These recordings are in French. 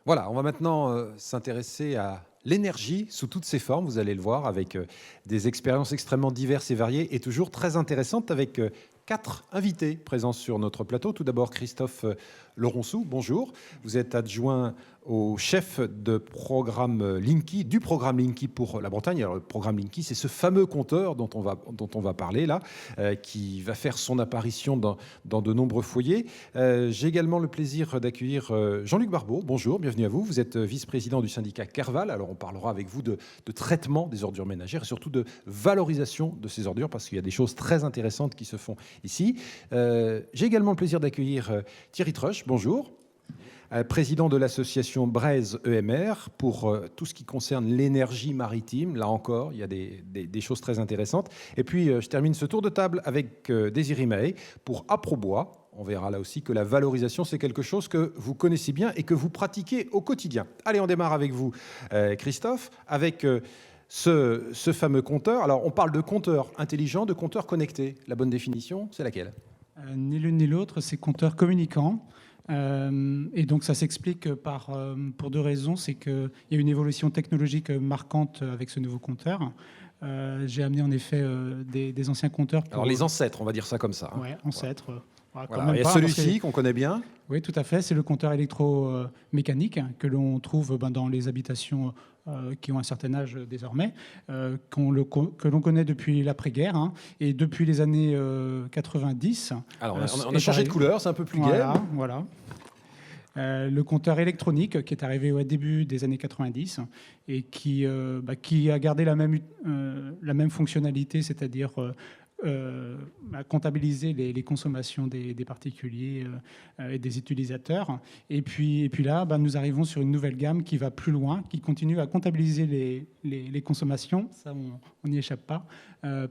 Voilà, on va maintenant s'intéresser à l'énergie sous toutes ses formes, vous allez le voir, avec des expériences extrêmement diverses et variées et toujours très intéressantes avec 4 invités présents sur notre plateau. Tout d'abord, Christophe Lauroncou, bonjour. Vous êtes adjoint au chef de programme Linky, du programme Linky pour la Bretagne. Alors, le programme Linky, c'est ce fameux compteur dont on va parler là, qui va faire son apparition dans de nombreux foyers. J'ai également le plaisir d'accueillir Jean-Luc Barbeau. Bonjour, bienvenue à vous. Vous êtes vice-président du syndicat Kerval. Alors, on parlera avec vous de traitement des ordures ménagères et surtout de valorisation de ces ordures parce qu'il y a des choses très intéressantes qui se font ici. J'ai également le plaisir d'accueillir Thierry Trush. Bonjour. Président de l'association Braise EMR pour tout ce qui concerne l'énergie maritime. Là encore, il y a des choses très intéressantes. Et puis, je termine ce tour de table avec Désiré Mahé pour Aprobois. On verra là aussi que la valorisation, c'est quelque chose que vous connaissez bien et que vous pratiquez au quotidien. Allez, on démarre avec vous, Christophe, avec ce fameux compteur. Alors, on parle de compteur intelligent, de compteur connecté. La bonne définition, c'est laquelle ? Ni l'une ni l'autre, c'est compteur communicant. Et donc ça s'explique pour deux raisons. C'est qu'il y a une évolution technologique marquante avec ce nouveau compteur. J'ai amené en effet des anciens compteurs. Alors les ancêtres, on va dire ça comme ça. Oui, ancêtres. Voilà. Il y a celui-ci qu'on connaît bien. Oui, tout à fait. C'est le compteur électromécanique que l'on trouve dans les habitations qui ont un certain âge désormais, que l'on connaît depuis l'après-guerre et depuis les années 90. Alors, on a changé de couleur, c'est un peu plus gai. Voilà. Le compteur électronique qui est arrivé au début des années 90 et qui a gardé la même fonctionnalité, c'est-à-dire comptabiliser les consommations des particuliers et des utilisateurs. Et puis là, nous arrivons sur une nouvelle gamme qui va plus loin, qui continue à comptabiliser les consommations. Ça, on n'y échappe pas.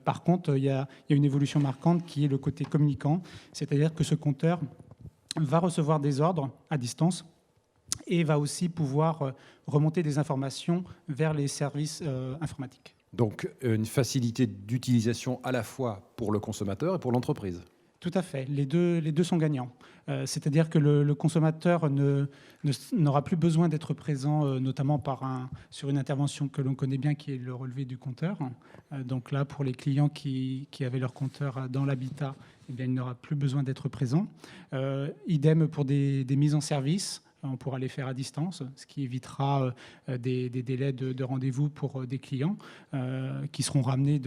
Par contre, il y a une évolution marquante qui est le côté communicant, c'est-à-dire que ce compteur va recevoir des ordres à distance et va aussi pouvoir remonter des informations vers les services informatiques. Donc, une facilité d'utilisation à la fois pour le consommateur et pour l'entreprise. Tout à fait. Les deux sont gagnants. C'est-à-dire que le consommateur n'aura plus besoin d'être présent, notamment sur une intervention que l'on connaît bien, qui est le relevé du compteur. Donc là, pour les clients qui avaient leur compteur dans l'habitat, eh bien, il n'aura plus besoin d'être présent. Idem pour des mises en service. On pourra les faire à distance, ce qui évitera des délais de rendez-vous pour des clients qui seront ramenés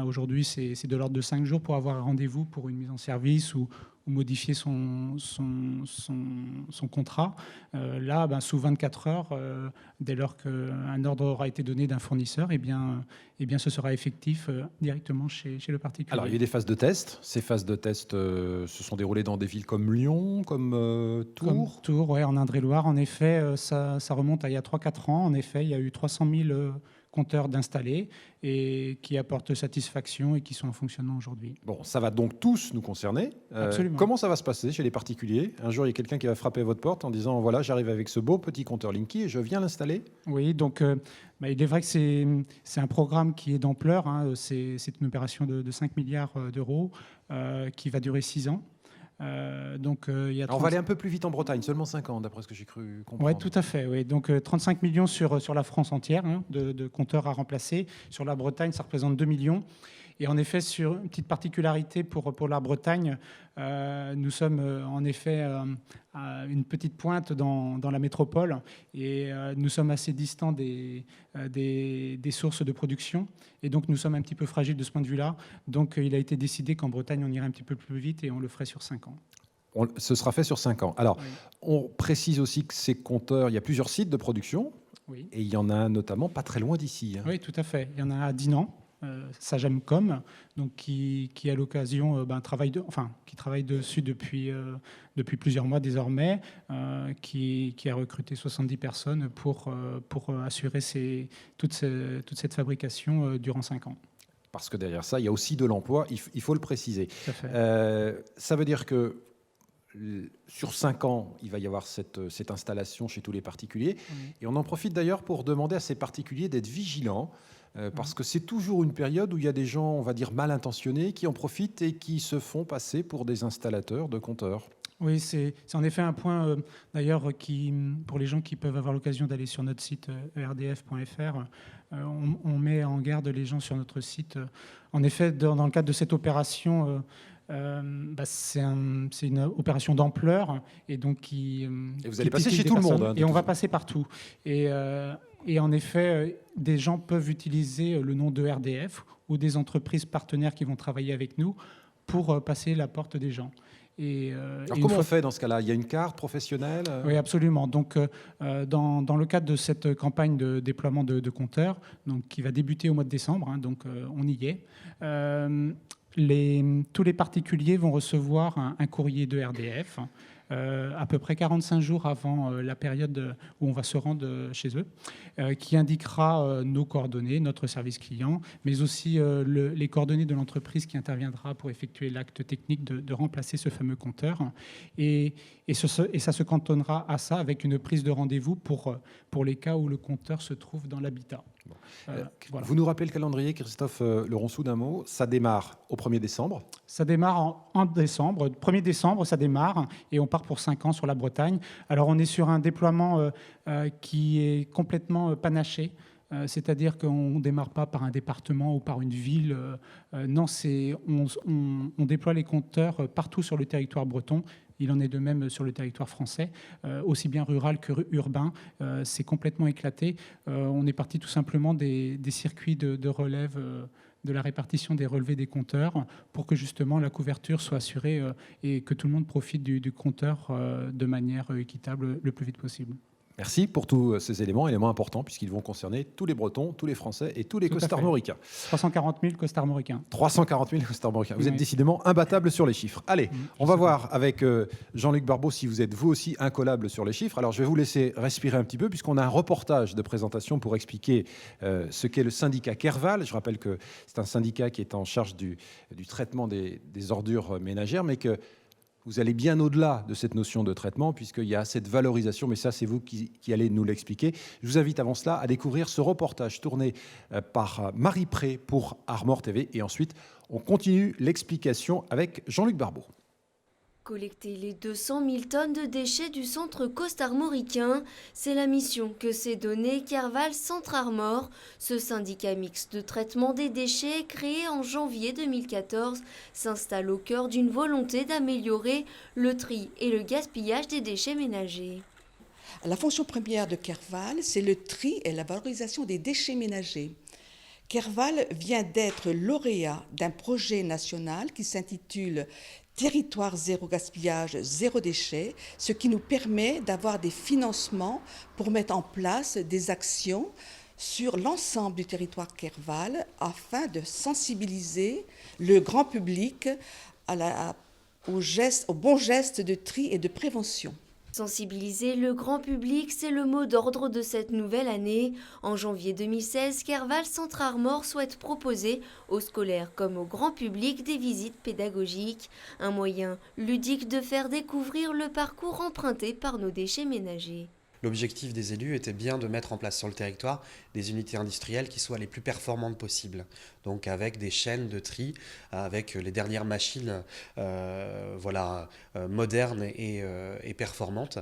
aujourd'hui, c'est de l'ordre de 5 jours pour avoir un rendez-vous pour une mise en service ou modifier son contrat. Là, sous 24 heures, dès lors qu'un ordre aura été donné d'un fournisseur, eh bien, ce sera effectif directement chez le particulier. Alors, il y a des phases de test. Ces phases de test se sont déroulées dans des villes comme Lyon, comme Tours. Comme Tours, oui, en Indre-et-Loire. En effet, ça remonte à il y a 3-4 ans. En effet, il y a eu 300 000 compteurs d'installés et qui apportent satisfaction et qui sont en fonctionnement aujourd'hui. Bon, ça va donc tous nous concerner. Absolument. Comment ça va se passer chez les particuliers ? Un jour, il y a quelqu'un qui va frapper à votre porte en disant « Voilà, j'arrive avec ce beau petit compteur Linky et je viens l'installer ». Oui, donc il est vrai que c'est un programme qui est d'ampleur. C'est une opération de 5 milliards d'euros qui va durer 6 ans. On va aller un peu plus vite en Bretagne, seulement 5 ans, d'après ce que j'ai cru comprendre. Oui, tout à fait. Oui. Donc 35 millions sur la France entière de compteurs à remplacer. Sur la Bretagne, ça représente 2 millions. Et en effet, sur une petite particularité pour la Bretagne, nous sommes en effet à une petite pointe dans la métropole et nous sommes assez distants des sources de production. Et donc, nous sommes un petit peu fragiles de ce point de vue-là. Donc, il a été décidé qu'en Bretagne, on irait un petit peu plus vite et on le ferait sur 5 ans. Ce sera fait sur 5 ans. Alors, oui. On précise aussi que ces compteurs, il y a plusieurs sites de production. Oui. Et il y en a un notamment pas très loin d'ici. Oui, tout à fait. Il y en a à Dinan. Sagemcom, donc qui à l'occasion qui travaille dessus depuis plusieurs mois désormais, qui a recruté 70 personnes pour assurer toute cette fabrication durant 5 ans. Parce que derrière ça, il y a aussi de l'emploi, il faut le préciser. Tout à fait. Ça veut dire que sur 5 ans, il va y avoir cette installation chez tous les particuliers. Oui. Et on en profite d'ailleurs pour demander à ces particuliers d'être vigilants. Parce que c'est toujours une période où il y a des gens, on va dire, mal intentionnés qui en profitent et qui se font passer pour des installateurs de compteurs. Oui, c'est en effet un point, d'ailleurs, pour les gens qui peuvent avoir l'occasion d'aller sur notre site erdf.fr, on met en garde les gens sur notre site. En effet, dans le cadre de cette opération, c'est une opération d'ampleur et donc Et vous allez passer chez tout le monde. Hein, et on va passer partout. Et en effet, des gens peuvent utiliser le nom de RDF ou des entreprises partenaires qui vont travailler avec nous pour passer la porte des gens. Alors comment on fait dans ce cas-là? Il y a une carte professionnelle? Oui, absolument. Donc, dans le cadre de cette campagne de déploiement de compteurs, donc, qui va débuter au mois de décembre, hein, donc on y est, tous les particuliers vont recevoir un courrier de RDF à peu près 45 jours avant la période où on va se rendre chez eux, qui indiquera nos coordonnées, notre service client, mais aussi les coordonnées de l'entreprise qui interviendra pour effectuer l'acte technique de remplacer ce fameux compteur. Et ça se cantonnera à ça avec une prise de rendez-vous pour les cas où le compteur se trouve dans l'habitat. Bon. Voilà. Vous nous rappelez le calendrier, Christophe Leronçou, d'un mot? Ça démarre au 1er décembre. Ça démarre en décembre. 1er décembre, ça démarre et on part pour 5 ans sur la Bretagne. Alors, on est sur un déploiement qui est complètement panaché. C'est-à-dire qu'on ne démarre pas par un département ou par une ville. Non, on déploie les compteurs partout sur le territoire breton. Il en est de même sur le territoire français, aussi bien rural que urbain. C'est complètement éclaté. On est parti tout simplement des circuits de relève, de la répartition des relevés des compteurs, pour que justement la couverture soit assurée et que tout le monde profite du compteur de manière équitable le plus vite possible. Merci pour tous ces éléments importants, puisqu'ils vont concerner tous les Bretons, tous les Français et tous les costarmoricains. 340 000 costarmoricains. 340 000 costarmoricains. Vous Oui. êtes décidément imbattable sur les chiffres. Allez, on va voir avec Jean-Luc Barbeau si vous êtes vous aussi incollable sur les chiffres. Alors, je vais vous laisser respirer un petit peu, puisqu'on a un reportage de présentation pour expliquer ce qu'est le syndicat Kerval. Je rappelle que c'est un syndicat qui est en charge du traitement des ordures ménagères, mais que vous allez bien au-delà de cette notion de traitement, puisqu'il y a cette valorisation, mais ça, c'est vous qui allez nous l'expliquer. Je vous invite avant cela à découvrir ce reportage tourné par Marie Pré pour Armor TV. Et ensuite, on continue l'explication avec Jean-Luc Barbeau. Collecter les 200 000 tonnes de déchets du centre costarmoricain, c'est la mission que s'est donnée Kerval Centre Armor. Ce syndicat mixte de traitement des déchets, créé en janvier 2014, s'installe au cœur d'une volonté d'améliorer le tri et le gaspillage des déchets ménagers. La fonction première de Kerval, c'est le tri et la valorisation des déchets ménagers. Kerval vient d'être lauréat d'un projet national qui s'intitule Territoire zéro gaspillage, zéro déchet, ce qui nous permet d'avoir des financements pour mettre en place des actions sur l'ensemble du territoire Kerval afin de sensibiliser le grand public au bon geste de tri et de prévention. Sensibiliser le grand public, c'est le mot d'ordre de cette nouvelle année. En janvier 2016, Kerval Centre Armor souhaite proposer aux scolaires comme au grand public des visites pédagogiques, un moyen ludique de faire découvrir le parcours emprunté par nos déchets ménagers. L'objectif des élus était bien de mettre en place sur le territoire des unités industrielles qui soient les plus performantes possibles. Donc avec des chaînes de tri, avec les dernières machines modernes et performantes.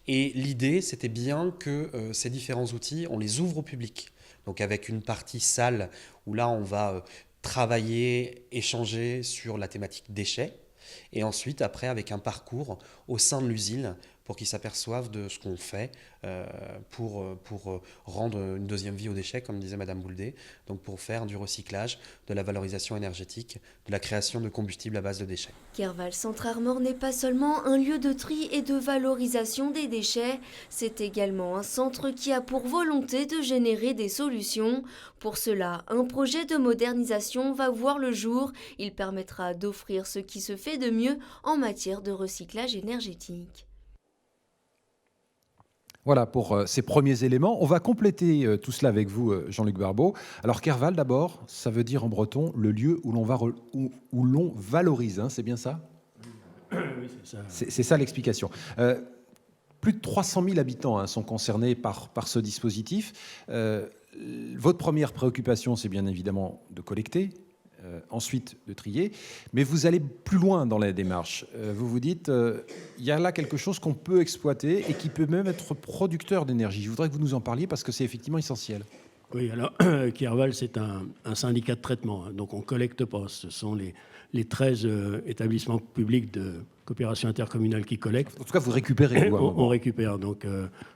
Et l'idée, c'était bien que ces différents outils, on les ouvre au public. Donc avec une partie salle où là, on va travailler, échanger sur la thématique déchets. Et ensuite, après, avec un parcours au sein de l'usine pour qu'ils s'aperçoivent de ce qu'on fait pour rendre une deuxième vie aux déchets, comme disait Madame Bouldé, donc pour faire du recyclage, de la valorisation énergétique, de la création de combustibles à base de déchets. Kerval Centre Armor n'est pas seulement un lieu de tri et de valorisation des déchets, c'est également un centre qui a pour volonté de générer des solutions. Pour cela, un projet de modernisation va voir le jour. Il permettra d'offrir ce qui se fait de mieux en matière de recyclage énergétique. Voilà pour ces premiers éléments. On va compléter tout cela avec vous, Jean-Luc Barbeau. Alors, Kerval, d'abord, ça veut dire en breton le lieu où l'on valorise, hein, c'est bien ça? Oui, c'est ça. C'est ça l'explication. Plus de 300 000 habitants sont concernés par ce dispositif. Votre première préoccupation, c'est bien évidemment de collecter ensuite de trier. Mais vous allez plus loin dans la démarche. Vous vous dites, il y a là quelque chose qu'on peut exploiter et qui peut même être producteur d'énergie. Je voudrais que vous nous en parliez parce que c'est effectivement essentiel. Oui, alors Kerval, c'est un syndicat de traitement, hein, donc on ne collecte pas. Ce sont les 13 établissements publics de coopération intercommunale qui collectent. En tout cas, vous récupérez. On récupère. Donc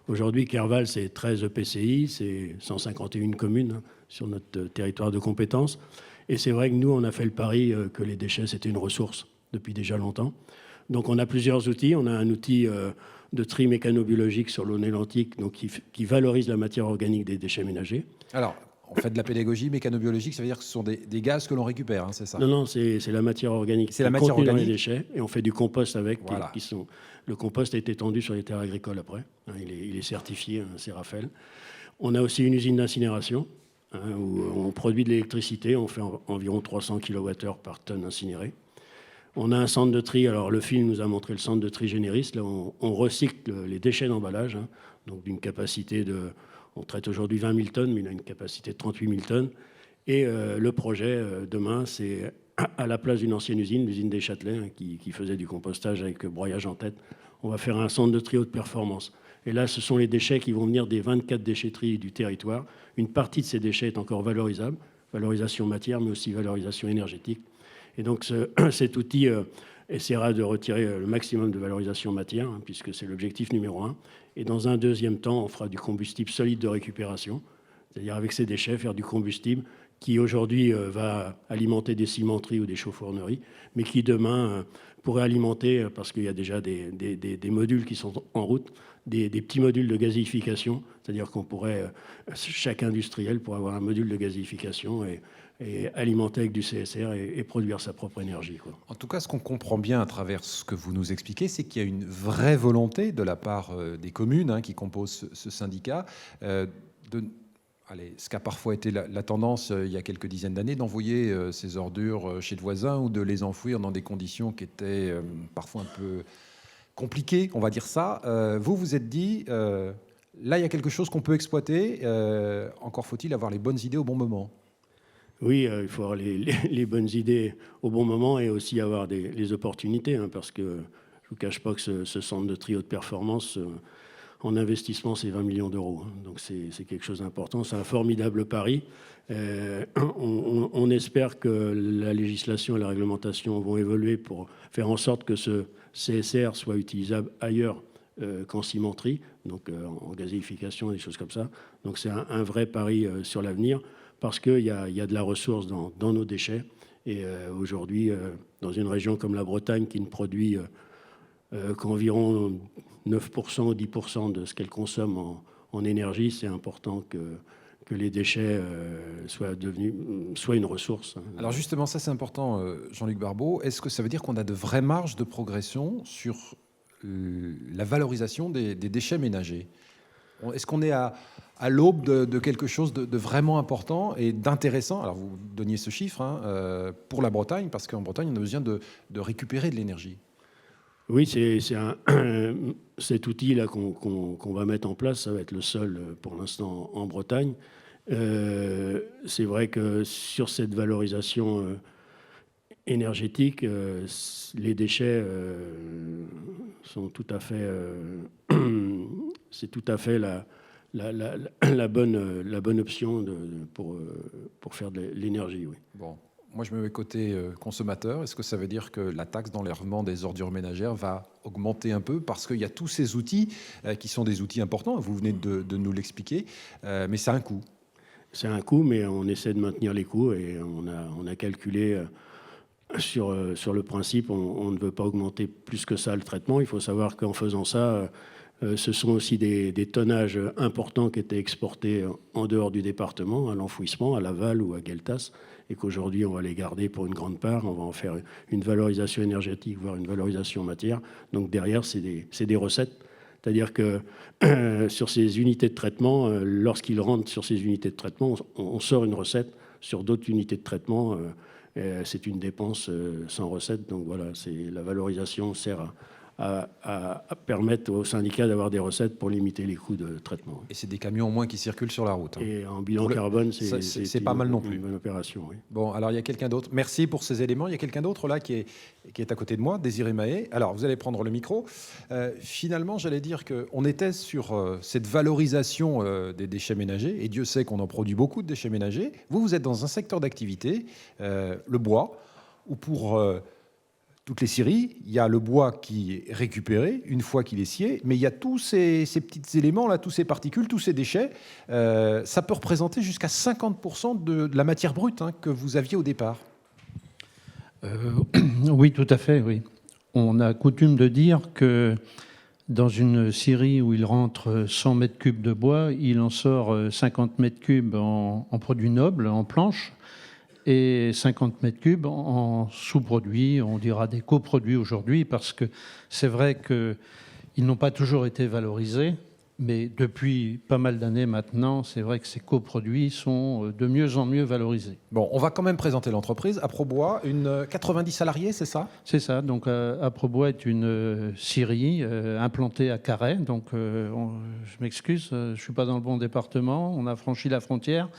aujourd'hui, Kerval, c'est 13 EPCI, c'est 151 communes hein, sur notre territoire de compétences. Et c'est vrai que nous, on a fait le pari que les déchets, c'était une ressource depuis déjà longtemps. Donc on a plusieurs outils. On a un outil de tri mécanobiologique sur l'aune atlantique, donc qui valorise la matière organique des déchets ménagers. Alors, on fait de la pédagogie mécanobiologique, ça veut dire que ce sont des gaz que l'on récupère, hein, c'est ça? Non, c'est la matière organique. C'est la matière contenue organique dans les déchets, et on fait du compost avec. Voilà. Le compost a été tendu sur les terres agricoles après. Hein, il est certifié, hein, c'est Raphaël. On a aussi une usine d'incinération, hein, où on produit de l'électricité. On fait environ 300 kWh par tonne incinérée. On a un centre de tri. Alors, le film nous a montré le centre de tri génériste. Là, on recycle les déchets d'emballage, hein, donc d'une capacité de... On traite aujourd'hui 20 000 tonnes, mais il a une capacité de 38 000 tonnes. Et le projet, demain, c'est à la place d'une ancienne usine, l'usine des Châtelets, hein, qui faisait du compostage avec broyage en tête. On va faire un centre de tri haute performance. Et là, ce sont les déchets qui vont venir des 24 déchetteries du territoire. Une partie de ces déchets est encore valorisable, valorisation matière, mais aussi valorisation énergétique. Et donc, cet outil essaiera de retirer le maximum de valorisation matière, hein, puisque c'est l'objectif numéro 1. Et dans un deuxième temps, on fera du combustible solide de récupération, c'est-à-dire avec ces déchets, faire du combustible qui aujourd'hui va alimenter des cimenteries ou des chauffourneries, mais qui demain pourrait alimenter, parce qu'il y a déjà des modules qui sont en route, des petits modules de gazéification, c'est-à-dire qu'on pourrait, chaque industriel pourrait avoir un module de gazéification et alimenter avec du CSR et produire sa propre énergie, quoi. En tout cas, ce qu'on comprend bien à travers ce que vous nous expliquez, c'est qu'il y a une vraie volonté de la part des communes hein, qui composent ce syndicat ce qu'a parfois été la tendance il y a quelques dizaines d'années, d'envoyer ces ordures chez le voisin ou de les enfouir dans des conditions qui étaient parfois un peu compliquées, on va dire ça. Vous vous êtes dit, là, il y a quelque chose qu'on peut exploiter, encore faut-il avoir les bonnes idées au bon moment. Oui, il faut avoir les bonnes idées au bon moment et aussi avoir les opportunités, hein, parce que je ne vous cache pas que ce centre de tri haute performance, en investissement, c'est 20 millions d'euros. Hein, donc c'est quelque chose d'important. C'est un formidable pari. On espère que la législation et la réglementation vont évoluer pour faire en sorte que ce CSR soit utilisable ailleurs qu'en cimenterie, donc en gazéification, des choses comme ça. Donc c'est un vrai pari sur l'avenir, parce qu'il y a de la ressource dans nos déchets. Et aujourd'hui, dans une région comme la Bretagne, qui ne produit qu'environ 9% ou 10% de ce qu'elle consomme en énergie, c'est important que les déchets soient une ressource. Alors justement, ça c'est important, Jean-Luc Barbeau. Est-ce que ça veut dire qu'on a de vraies marges de progression sur la valorisation des déchets ménagers? Est-ce qu'on est à l'aube de quelque chose de vraiment important et d'intéressant? Alors vous donniez ce chiffre hein, pour la Bretagne, parce qu'en Bretagne, on a besoin de récupérer de l'énergie. Oui, cet outil-là qu'on va mettre en place, ça va être le seul pour l'instant en Bretagne. C'est vrai que sur cette valorisation énergétique, les déchets sont tout à fait... c'est tout à fait la bonne option pour faire de l'énergie, oui. Bon. Moi, je me mets côté consommateur. Est-ce que ça veut dire que la taxe d'enlèvement des ordures ménagères va augmenter un peu? Parce qu'il y a tous ces outils qui sont des outils importants. Vous venez de nous l'expliquer. Mais c'est un coût. C'est un coût, mais on essaie de maintenir les coûts. Et on a calculé sur le principe, on ne veut pas augmenter plus que ça le traitement. Il faut savoir qu'en faisant ça, ce sont aussi des tonnages importants qui étaient exportés en dehors du département, à l'enfouissement, à Laval ou à Gueltas, et qu'aujourd'hui, on va les garder pour une grande part. On va en faire une valorisation énergétique, voire une valorisation matière. Donc derrière, c'est des recettes. C'est-à-dire que sur ces unités de traitement, lorsqu'ils rentrent sur ces unités de traitement, on sort une recette. Sur d'autres unités de traitement, c'est une dépense sans recette. Donc voilà, la valorisation sert à permettre aux syndicats d'avoir des recettes pour limiter les coûts de traitement. Et c'est des camions au moins qui circulent sur la route. Hein. Et en bilan carbone, c'est pas mal non plus. Une bonne opération. Oui. Bon, alors il y a quelqu'un d'autre. Merci pour ces éléments. Il y a quelqu'un d'autre là qui est à côté de moi, Désiré Mahé. Alors, vous allez prendre le micro. Finalement, j'allais dire qu'on était sur cette valorisation des déchets ménagers, et Dieu sait qu'on en produit beaucoup de déchets ménagers. Vous êtes dans un secteur d'activité, le bois, où pour toutes les scieries, il y a le bois qui est récupéré une fois qu'il est scié, mais il y a tous ces petits éléments, là, tous ces particules, tous ces déchets. Ça peut représenter jusqu'à 50% de la matière brute que vous aviez au départ. Oui, tout à fait, oui. On a coutume de dire que dans une scierie où il rentre 100 mètres cubes de bois, il en sort 50 mètres cubes en produits nobles, en planches, et 50 mètres cubes en sous-produits, on dira des coproduits aujourd'hui, parce que c'est vrai qu'ils n'ont pas toujours été valorisés, mais depuis pas mal d'années maintenant, c'est vrai que ces coproduits sont de mieux en mieux valorisés. Bon, on va quand même présenter l'entreprise. Aprobois, 90 salariés, c'est ça? C'est ça, donc Aprobois est une scierie implantée à Carhaix, donc je m'excuse, je ne suis pas dans le bon département, on a franchi la frontière.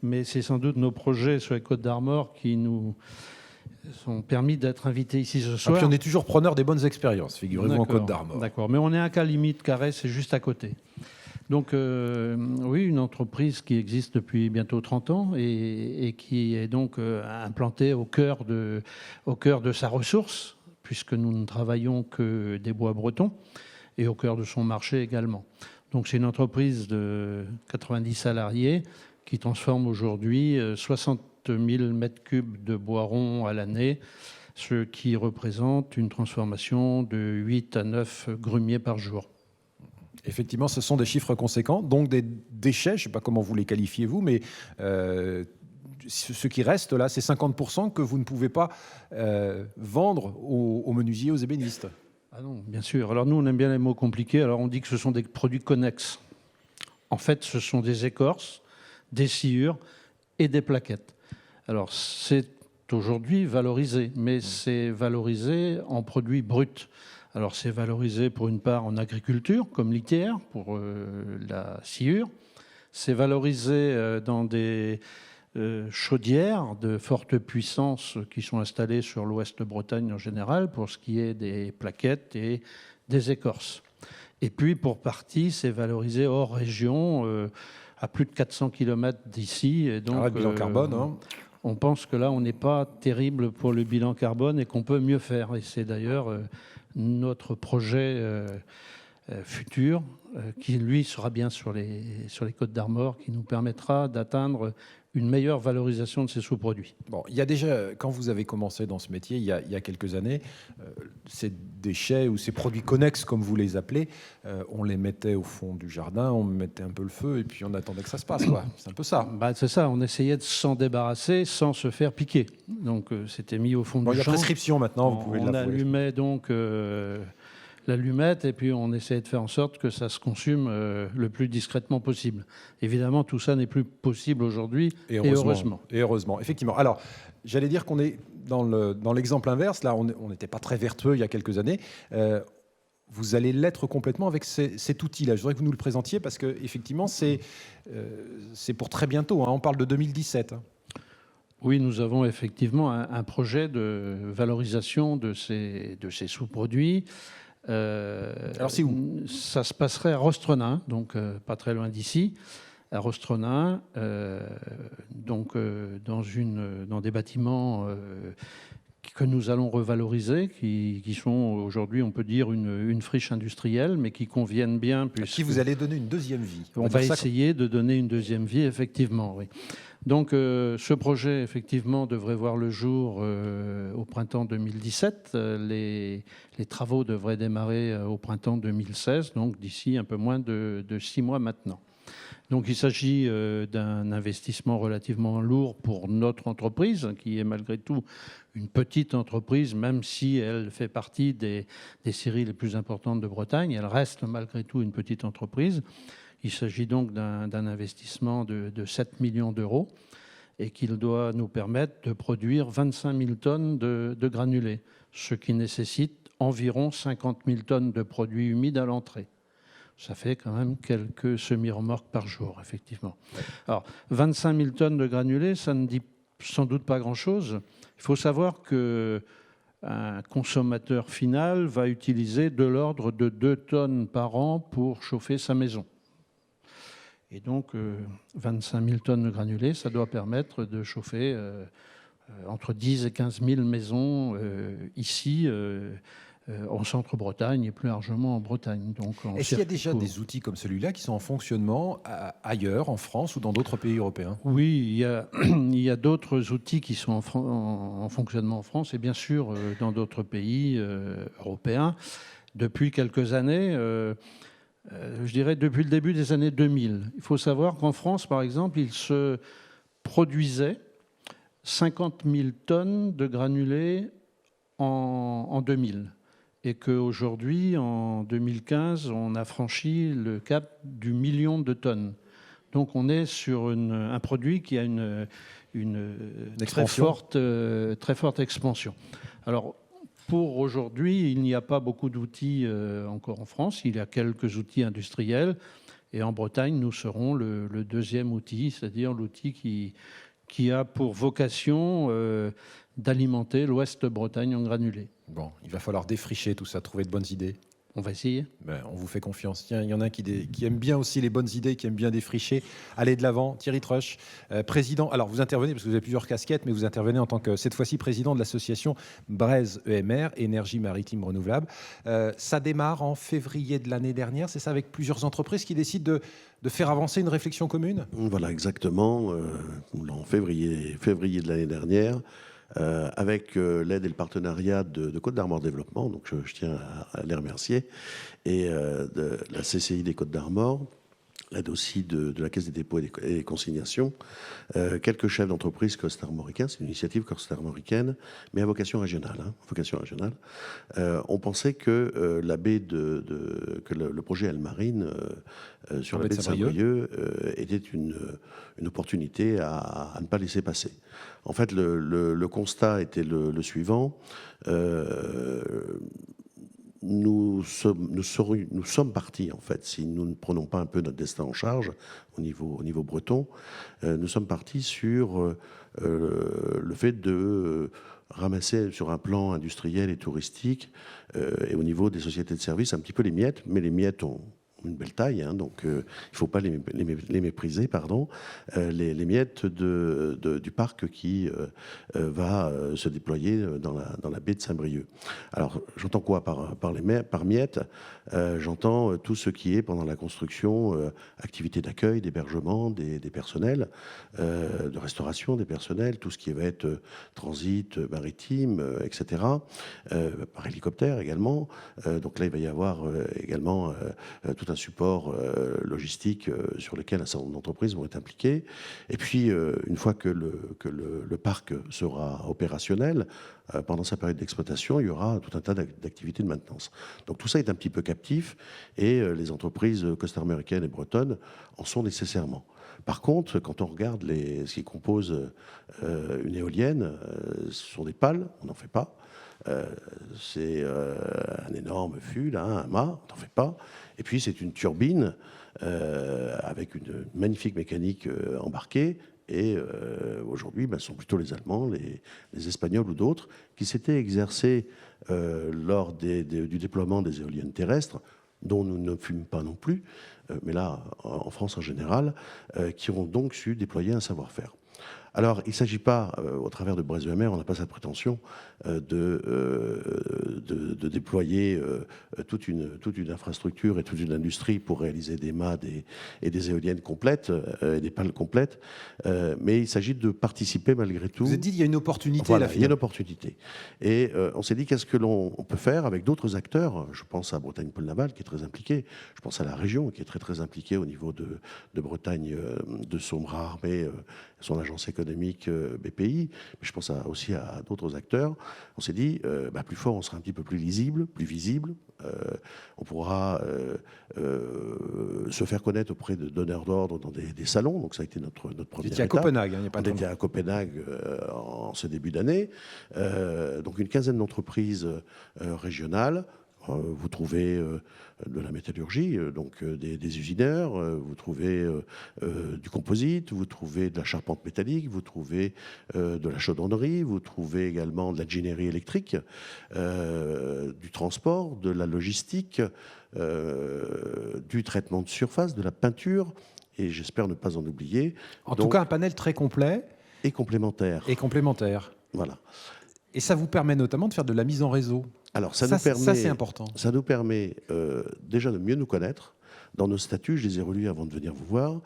Mais c'est sans doute nos projets sur les Côtes d'Armor qui nous ont permis d'être invités ici ce soir. Et puis on est toujours preneur des bonnes expériences, figurez-vous, en Côtes d'Armor. D'accord, mais on est un cas limite, Carhaix, c'est juste à côté. Donc oui, une entreprise qui existe depuis bientôt 30 ans et qui est donc implantée au cœur de sa ressource, puisque nous ne travaillons que des bois bretons, et au cœur de son marché également. Donc c'est une entreprise de 90 salariés qui transforme aujourd'hui 60 000 mètres cubes de bois rond à l'année, ce qui représente une transformation de 8 à 9 grumiers par jour. Effectivement, ce sont des chiffres conséquents, donc des déchets, je ne sais pas comment vous les qualifiez vous, mais ce qui reste là, c'est 50% que vous ne pouvez pas vendre aux menuisiers, aux ébénistes. Ah non, bien sûr. Alors nous, on aime bien les mots compliqués, alors on dit que ce sont des produits connexes. En fait, ce sont des écorces, des sciures et des plaquettes. Alors, c'est aujourd'hui valorisé, mais c'est valorisé en produits bruts. Alors, c'est valorisé pour une part en agriculture, comme litière, pour la sciure. C'est valorisé dans des chaudières de forte puissance qui sont installées sur l'ouest de Bretagne en général, pour ce qui est des plaquettes et des écorces. Et puis, pour partie, c'est valorisé hors région, à plus de 400 km d'ici. Et donc, bilan carbone, hein. On pense que là, on n'est pas terrible pour le bilan carbone et qu'on peut mieux faire. Et c'est d'ailleurs notre projet futur, qui, lui, sera bien sur les Côtes d'Armor, qui nous permettra d'atteindre une meilleure valorisation de ces sous-produits. Bon, il y a déjà, quand vous avez commencé dans ce métier, il y a quelques années, ces déchets ou ces produits connexes, comme vous les appelez, on les mettait au fond du jardin, on mettait un peu le feu et puis on attendait que ça se passe, quoi. C'est un peu ça. Bah, c'est ça, on essayait de s'en débarrasser sans se faire piquer. Donc c'était mis au fond du champ. Il y a prescription maintenant, vous pouvez l'avouer. On allumait donc l'allumette et puis on essayait de faire en sorte que ça se consume le plus discrètement possible. Évidemment, tout ça n'est plus possible aujourd'hui, et heureusement. Et heureusement, effectivement. Alors, j'allais dire qu'on est dans l'exemple inverse. Là, on n'était pas très vertueux il y a quelques années. Vous allez l'être complètement avec cet outil-là. Je voudrais que vous nous le présentiez parce qu'effectivement, c'est pour très bientôt. Hein. On parle de 2017. Hein. Oui, nous avons effectivement un projet de valorisation de ces sous-produits. Alors c'est où? Ça se passerait à Rostrenain, donc pas très loin d'ici, à Rostrenain, donc dans des bâtiments que nous allons revaloriser, qui sont aujourd'hui, on peut dire, une friche industrielle, mais qui conviennent bien. À qui vous allez donner une deuxième vie. On va essayer de donner une deuxième vie, effectivement, oui. Donc ce projet, effectivement, devrait voir le jour au printemps 2017. Les travaux devraient démarrer au printemps 2016, donc d'ici un peu moins de 6 mois maintenant. Donc il s'agit d'un investissement relativement lourd pour notre entreprise, qui est malgré tout une petite entreprise, même si elle fait partie des scieries les plus importantes de Bretagne. Elle reste malgré tout une petite entreprise. Il s'agit donc d'un investissement de 7 millions d'euros et qu'il doit nous permettre de produire 25 000 tonnes de granulés, ce qui nécessite environ 50 000 tonnes de produits humides à l'entrée. Ça fait quand même quelques semi-remorques par jour, effectivement. Alors, 25 000 tonnes de granulés, ça ne dit sans doute pas grand-chose. Il faut savoir qu'un consommateur final va utiliser de l'ordre de 2 tonnes par an pour chauffer sa maison. Et donc, 25 000 tonnes de granulés, ça doit permettre de chauffer entre 10 et 15 000 maisons ici, en centre-Bretagne et plus largement en Bretagne. Est-ce qu'il y a déjà des outils comme celui-là qui sont en fonctionnement ailleurs, en France ou dans d'autres pays européens? Oui, il y a d'autres outils qui sont en fonctionnement en France et bien sûr dans d'autres pays européens. Depuis quelques années, je dirais depuis le début des années 2000. Il faut savoir qu'en France, par exemple, il se produisait 50 000 tonnes de granulés en 2000. Et qu'aujourd'hui, en 2015, on a franchi le cap du 1 million de tonnes. Donc on est sur un produit qui a une très forte expansion. Alors pour aujourd'hui, il n'y a pas beaucoup d'outils encore en France. Il y a quelques outils industriels. Et en Bretagne, nous serons le deuxième outil, c'est-à-dire l'outil qui a pour vocation d'alimenter l'Ouest Bretagne en granulés. Bon, il va falloir défricher tout ça, trouver de bonnes idées. On va essayer. On vous fait confiance. Tiens, il y en a un qui aime bien aussi les bonnes idées, qui aime bien défricher. Allez de l'avant. Thierry Trush, président. Alors, vous intervenez, parce que vous avez plusieurs casquettes, mais vous intervenez en tant que, cette fois-ci, président de l'association Braize EMR, Énergie Maritime Renouvelable. Ça démarre en février de l'année dernière, c'est ça, avec plusieurs entreprises qui décident de faire avancer une réflexion commune? Voilà, exactement. En février de l'année dernière, avec l'aide et le partenariat de Côtes d'Armor Développement, donc je tiens à les remercier, et de la CCI des Côtes d'Armor, l'aide aussi de la Caisse des dépôts et des consignations, quelques chefs d'entreprise costarmoricains, c'est une initiative costarmoricaine, mais à vocation régionale. On pensait que la baie que le projet Almarine sur la baie de Saint-Brieuc était une opportunité à ne pas laisser passer. En fait, le constat était le suivant. Nous sommes partis, en fait, si nous ne prenons pas un peu notre destin en charge au niveau breton, nous sommes partis sur le fait de ramasser sur un plan industriel et touristique et au niveau des sociétés de services un petit peu les miettes, mais les miettes ont une belle taille, donc il ne faut pas les mépriser, les miettes du parc qui va se déployer dans la baie de Saint-Brieuc. Alors, j'entends quoi par miettes? J'entends tout ce qui est, pendant la construction, activités d'accueil, d'hébergement des personnels, de restauration des personnels, tout ce qui va être transit maritime, etc., par hélicoptère également. Donc là, il va y avoir également tout un support logistique sur lequel un certain nombre d'entreprises vont être impliquées. Et puis, une fois que le parc sera opérationnel, pendant sa période d'exploitation, il y aura tout un tas d'activités de maintenance. Donc tout ça est un petit peu captif et les entreprises costarmoricaines et bretonnes en sont nécessairement. Par contre, quand on regarde ce qui compose une éolienne, ce sont des pales, on n'en fait pas. C'est un énorme fût, là, un mât, on n'en fait pas. Et puis c'est une turbine avec une magnifique mécanique embarquée. Et aujourd'hui, ce sont plutôt les Allemands, les Espagnols ou d'autres qui s'étaient exercés lors du déploiement des éoliennes terrestres, dont nous ne fûmes pas non plus, mais là, en France en général, qui ont donc su déployer un savoir-faire. Alors, il ne s'agit pas, au travers de Braize EMR, on n'a pas cette prétention de déployer toute une infrastructure et toute une industrie pour réaliser des mâts et des éoliennes complètes, et des pales complètes, mais il s'agit de participer malgré tout. Vous avez dit qu'il y a une opportunité. Voilà, il y a une opportunité. Et on s'est dit, qu'est-ce que l'on peut faire avec d'autres acteurs? Je pense à Bretagne Pôle Naval, qui est très impliqué. Je pense à la région, qui est très, très impliquée au niveau de Bretagne, de son bras armé, son agence économique, économique BPI, mais je pense aussi à d'autres acteurs. On s'est dit, plus fort, on sera un petit peu plus lisible, plus visible. On pourra se faire connaître auprès de donneurs d'ordre dans des salons. Donc ça a été notre première étape. Vous étiez à Copenhague, il n'y a pas On était à Copenhague en ce début d'année. Donc une quinzaine d'entreprises régionales. Vous trouvez de la métallurgie, donc des usineurs, vous trouvez du composite, vous trouvez de la charpente métallique, vous trouvez de la chaudronnerie, vous trouvez également de l'ingénierie électrique, du transport, de la logistique, du traitement de surface, de la peinture, et j'espère ne pas en oublier. En tout cas, un panel très complet. Et complémentaire. Et complémentaire. Voilà. Et ça vous permet notamment de faire de la mise en réseau. Alors, ça c'est important. Ça nous permet déjà de mieux nous connaître. Dans nos statuts, je les ai relus avant de venir vous voir,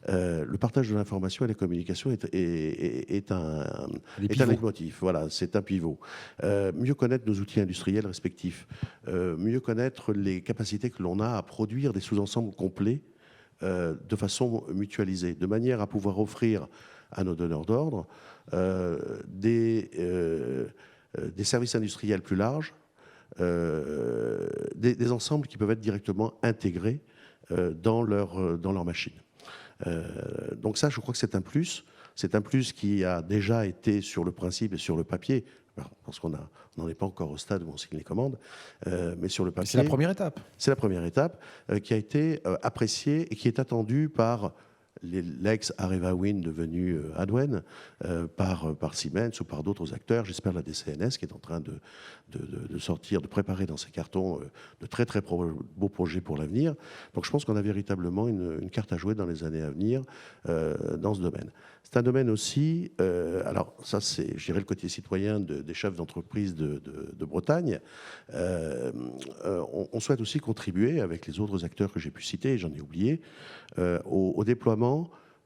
le partage de l'information et la communication est un leitmotiv. Voilà, c'est un pivot. Mieux connaître nos outils industriels respectifs, mieux connaître les capacités que l'on a à produire des sous-ensembles complets de façon mutualisée, de manière à pouvoir offrir à nos donneurs d'ordre des services industriels plus larges, des ensembles qui peuvent être directement intégrés dans leur machine. Donc ça, je crois que c'est un plus. C'est un plus qui a déjà été sur le principe et sur le papier, parce qu'on n'en est pas encore au stade où on signe les commandes, mais sur le papier... C'est la première étape. C'est la première étape qui a été appréciée et qui est attendue par l'ex-Areva Wind devenu Adwen, par Siemens ou par d'autres acteurs. J'espère la DCNS qui est en train de sortir, de préparer dans ses cartons de très très beaux projets pour l'avenir. Donc je pense qu'on a véritablement une carte à jouer dans les années à venir dans ce domaine. C'est un domaine aussi, alors ça c'est, je dirais, le côté citoyen des chefs d'entreprise de Bretagne. On souhaite aussi contribuer avec les autres acteurs que j'ai pu citer, et j'en ai oublié, au déploiement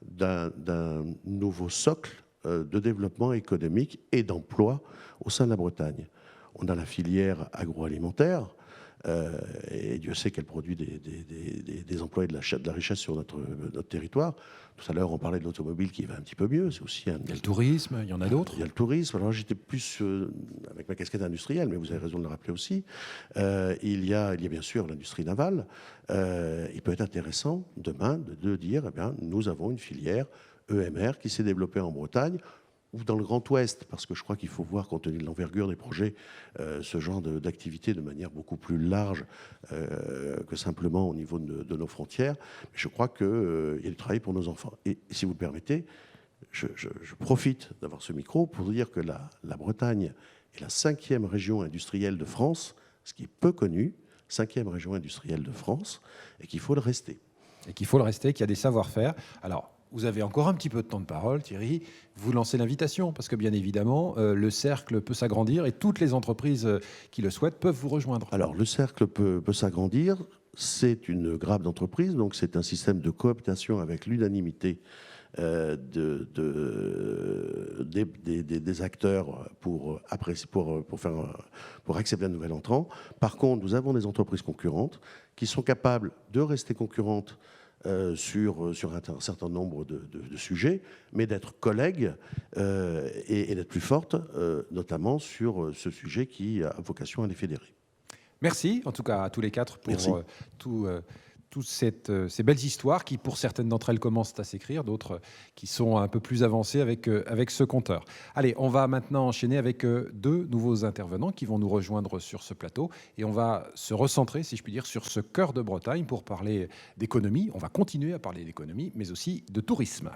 d'un nouveau socle de développement économique et d'emploi au sein de la Bretagne. On a la filière agroalimentaire, et Dieu sait qu'elle produit des emplois et de la richesse sur notre territoire. Tout à l'heure, on parlait de l'automobile qui va un petit peu mieux. C'est aussi il y a le tourisme, il y en a d'autres. Il y a le tourisme. Alors j'étais plus avec ma casquette industrielle, mais vous avez raison de le rappeler aussi. Il y a bien sûr l'industrie navale. Il peut être intéressant demain de dire, eh bien, nous avons une filière EMR qui s'est développée en Bretagne ou dans le Grand Ouest, parce que je crois qu'il faut voir, compte tenu de l'envergure des projets, ce genre d'activité de manière beaucoup plus large que simplement au niveau de nos frontières. Je crois qu'il y a du travail pour nos enfants. Et si vous le permettez, je profite d'avoir ce micro pour dire que la Bretagne est la 5e région industrielle de France, ce qui est peu connu, 5e région industrielle de France, et qu'il faut le rester. Et qu'il faut le rester, qu'il y a des savoir-faire. Alors, vous avez encore un petit peu de temps de parole, Thierry. Vous lancez l'invitation, parce que bien évidemment, le cercle peut s'agrandir et toutes les entreprises qui le souhaitent peuvent vous rejoindre. Alors, le cercle peut s'agrandir. C'est une grappe d'entreprises, donc c'est un système de cooptation avec l'unanimité des acteurs pour accepter un nouvel entrant. Par contre, nous avons des entreprises concurrentes qui sont capables de rester concurrentes sur un certain nombre de sujets, mais d'être collègues et d'être plus fortes, notamment sur ce sujet qui a vocation à les fédérer. Merci, en tout cas, à tous les quatre pour toutes ces belles histoires qui, pour certaines d'entre elles, commencent à s'écrire, d'autres qui sont un peu plus avancées avec ce compteur. Allez, on va maintenant enchaîner avec deux nouveaux intervenants qui vont nous rejoindre sur ce plateau et on va se recentrer, si je puis dire, sur ce cœur de Bretagne pour parler d'économie. On va continuer à parler d'économie, mais aussi de tourisme.